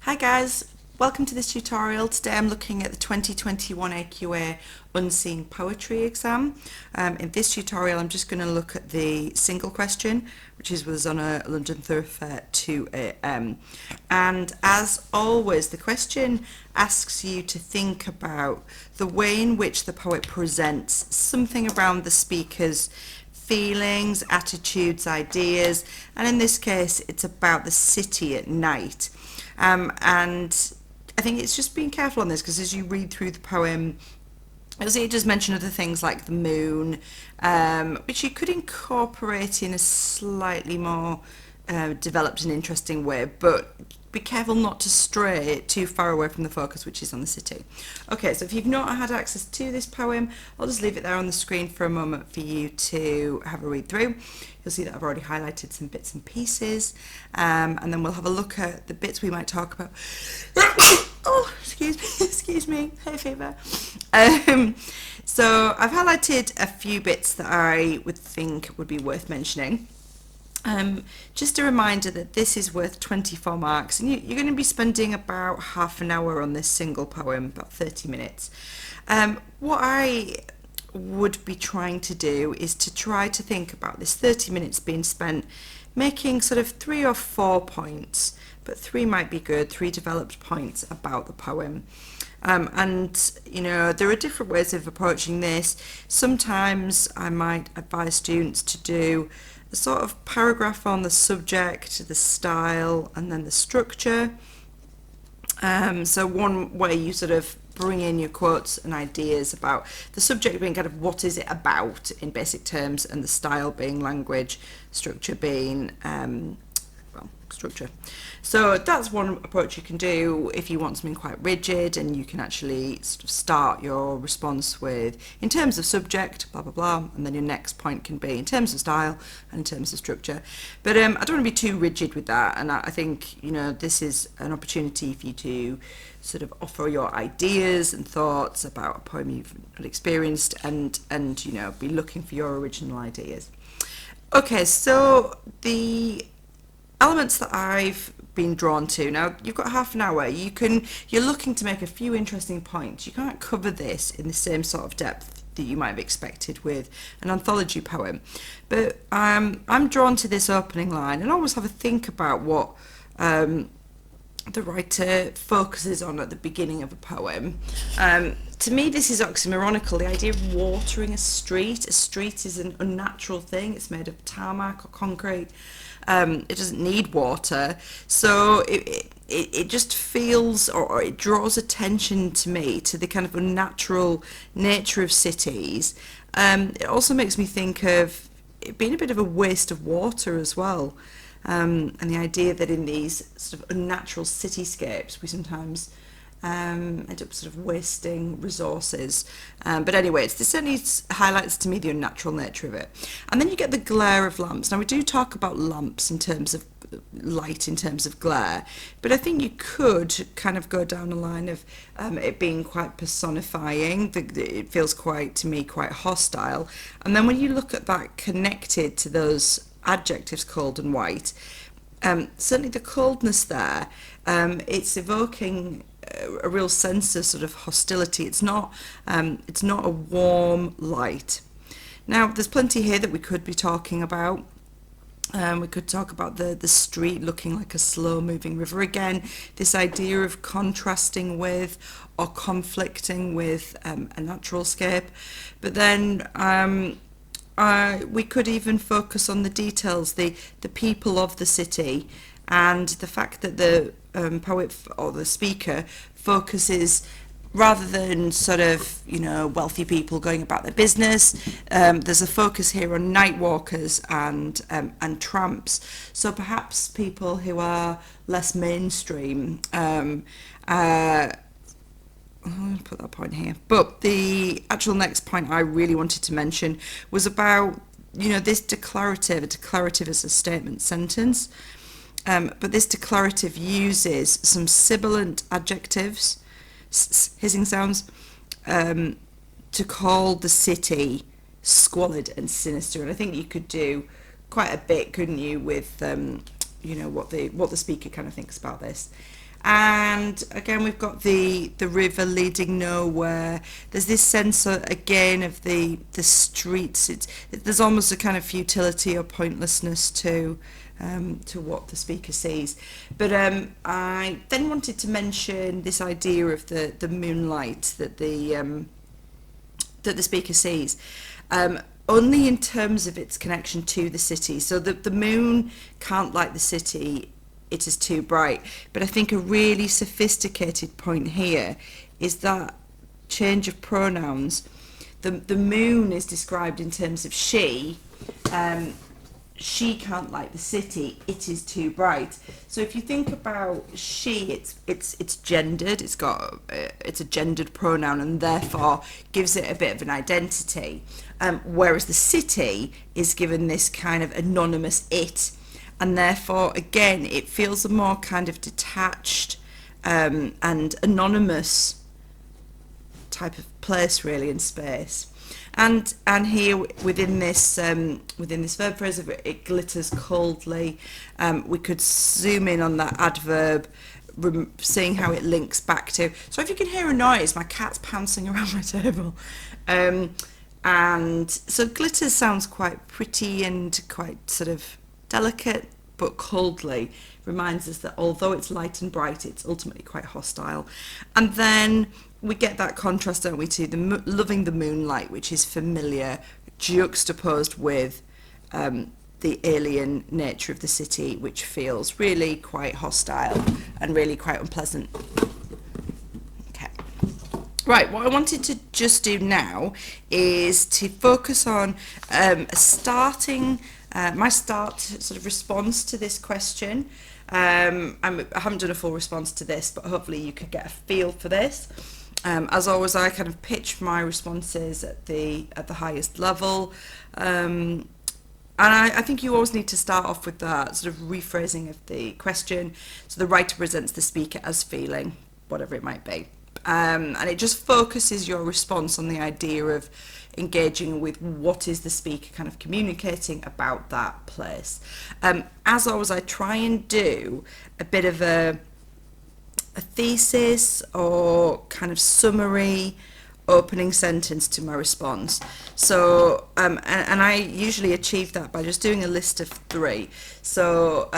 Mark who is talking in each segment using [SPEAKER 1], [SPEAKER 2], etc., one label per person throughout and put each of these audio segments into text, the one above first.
[SPEAKER 1] Hi guys, welcome to this tutorial. Today I'm looking at the 2021 AQA Unseen Poetry exam. In this tutorial I'm just going to look at the single question, which was on a London Thoroughfare 2am. And as always, the question asks you to think about the way in which the poet presents something around the speaker's feelings, attitudes, ideas, and in this case it's about the city at night. And I think it's just being careful on this, because as you read through the poem, you'll see it does mention other things like the moon, which you could incorporate in a slightly more developed and interesting way, but be careful not to stray too far away from the focus, which is on the city. Okay, so if you've not had access to this poem, I'll just leave it there on the screen for a moment for you to have a read through. You'll see that I've already highlighted some bits and pieces, and then we'll have a look at the bits we might talk about. Oh, excuse me, hay fever. So I've highlighted a few bits that I would think would be worth mentioning. Just a reminder that this is worth 24 marks, and you're going to be spending about half an hour on this single poem, about 30 minutes. What I would be trying to do is to try to think about this 30 minutes being spent making sort of 3 or 4 points, but 3 might be good, 3 developed points about the poem. And you know, there are different ways of approaching this. Sometimes I might advise students to do a sort of paragraph on the subject, the style, and then the structure. So one way you sort of bring in your quotes and ideas about the subject being kind of what is it about in basic terms, and the style being language, structure being structure. So that's one approach you can do if you want something quite rigid, and you can actually sort of start your response with in terms of subject, blah blah blah, and then your next point can be in terms of style and in terms of structure. But I don't want to be too rigid with that, and I think, you know, this is an opportunity for you to sort of offer your ideas and thoughts about a poem you've not experienced, and you know, be looking for your original ideas. Okay, so the elements that I've been drawn to. Now, you've got half an hour. You're looking to make a few interesting points. You can't cover this in the same sort of depth that you might have expected with an anthology poem. But I'm drawn to this opening line, and always have a think about what the writer focuses on at the beginning of a poem. To me, this is oxymoronical. The idea of watering a street. A street is an unnatural thing. It's made of tarmac or concrete. It doesn't need water, so it just feels, or it draws attention to me to the kind of unnatural nature of cities. It also makes me think of it being a bit of a waste of water as well, and the idea that in these sort of unnatural cityscapes we sometimes end up sort of wasting resources. But anyway, this certainly highlights to me the unnatural nature of it. And then you get the glare of lamps. Now, we do talk about lamps in terms of light, in terms of glare, but I think you could kind of go down a line of it being quite personifying. It feels quite, to me, quite hostile. And then when you look at that connected to those adjectives, cold and white, certainly the coldness there, it's evoking a real sense of sort of hostility. It's not a warm light. Now, there's plenty here that we could be talking about. We could talk about the street looking like a slow-moving river. Again, this idea of contrasting with or conflicting with a natural scape. But then we could even focus on the details, the people of the city, and the fact that the poet or the speaker focuses, rather than sort of, you know, wealthy people going about their business, there's a focus here on night walkers and tramps. So perhaps people who are less mainstream. I'm going to put that point here. But the actual next point I really wanted to mention was about, you know, this declarative. A declarative is a statement sentence. But this declarative uses some sibilant adjectives, hissing sounds, to call the city squalid and sinister. And I think you could do quite a bit, couldn't you, with you know, what the speaker kind of thinks about this. And again, we've got the river leading nowhere. There's this sense again of the streets. There's almost a kind of futility or pointlessness to what the speaker sees. But I then wanted to mention this idea of the moonlight that the speaker sees. Only in terms of its connection to the city. So the moon can't light the city, it is too bright. But I think a really sophisticated point here is that change of pronouns. The moon is described in terms of she. She can't light the city, it is too bright. So if you think about she, it's gendered, it's a gendered pronoun, and therefore gives it a bit of an identity. Whereas the city is given this kind of anonymous it, and therefore again it feels a more kind of detached and anonymous type of place, really, in space. And here within this verb phrase of it glitters coldly, we could zoom in on that adverb, seeing how it links back to. So if you can hear a noise, my cat's pouncing around my table. And so glitters sounds quite pretty and quite sort of delicate, but coldly reminds us that although it's light and bright, it's ultimately quite hostile. And then we get that contrast, don't we, to loving the moonlight, which is familiar, juxtaposed with the alien nature of the city, which feels really quite hostile and really quite unpleasant. Okay. Right, what I wanted to just do now is to focus on my start sort of response to this question. I haven't done a full response to this, but hopefully you could get a feel for this. As always, I kind of pitch my responses at the highest level, and I think you always need to start off with that sort of rephrasing of the question. So the writer presents the speaker as feeling, whatever it might be, and it just focuses your response on the idea of engaging with what is the speaker kind of communicating about that place. As always, I try and do a bit of a thesis or kind of summary opening sentence to my response. So and I usually achieve that by just doing a list of 3. So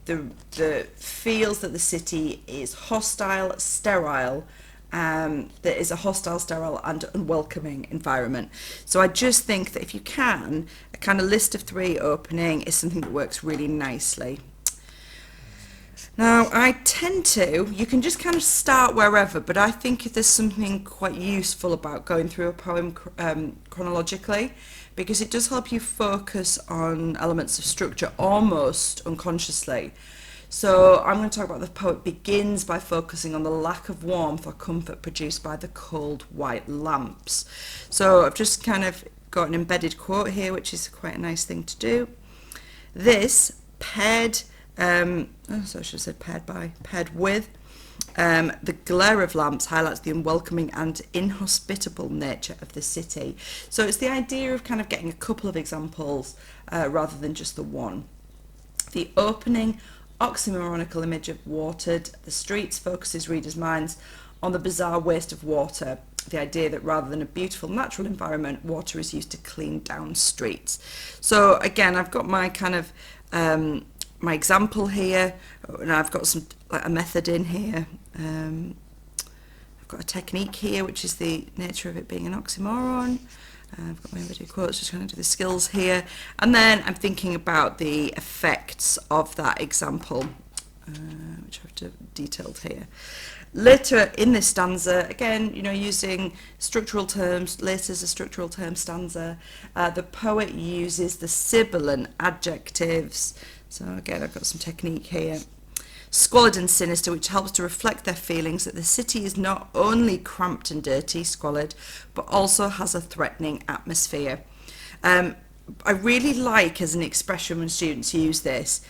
[SPEAKER 1] the feels that the city is hostile, sterile, that is a hostile, sterile and unwelcoming environment. So I just think that if you can, a kind of list of 3 opening is something that works really nicely. Now, I tend to, you can just kind of start wherever, but I think there's something quite useful about going through a poem chronologically, because it does help you focus on elements of structure almost unconsciously. So I'm going to talk about the poet begins by focusing on the lack of warmth or comfort produced by the cold white lamps. So I've just kind of got an embedded quote here, which is quite a nice thing to do. This paired so I should have said paired with the glare of lamps highlights the unwelcoming and inhospitable nature of the city. So it's the idea of kind of getting a couple of examples rather than just the one. The opening oxymoronical image of watered the streets focuses readers' minds on the bizarre waste of water, the idea that rather than a beautiful natural environment, water is used to clean down streets. So again, I've got my kind of my example here, and I've got a method in here. I've got a technique here, which is the nature of it being an oxymoron. I've got my video quotes, just trying to do the skills here. And then I'm thinking about the effects of that example, which I've detailed here. Later in this stanza, again, using structural terms, later is a structural term stanza, the poet uses the sibilant adjectives. So again, I've got some technique here. Squalid and sinister, which helps to reflect their feelings that the city is not only cramped and dirty, squalid, but also has a threatening atmosphere. I really like as an expression when students use this,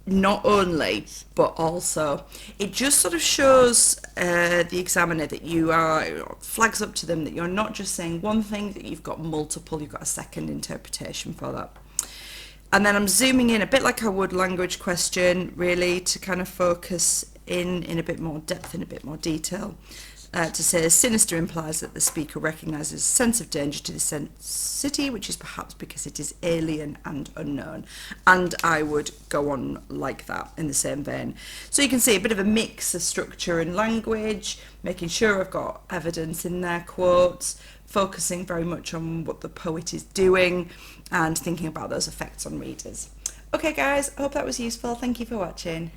[SPEAKER 1] not only, but also. It just sort of shows the examiner that flags up to them that you're not just saying one thing, that you've got multiple, you've got a second interpretation for that. And then I'm zooming in a bit like I would language question, really, to kind of focus in a bit more depth, in a bit more detail. To say sinister implies that the speaker recognises a sense of danger to the city, which is perhaps because it is alien and unknown. And I would go on like that in the same vein. So you can see a bit of a mix of structure and language, making sure I've got evidence in there, quotes, focusing very much on what the poet is doing and thinking about those effects on readers. Okay guys, I hope that was useful. Thank you for watching.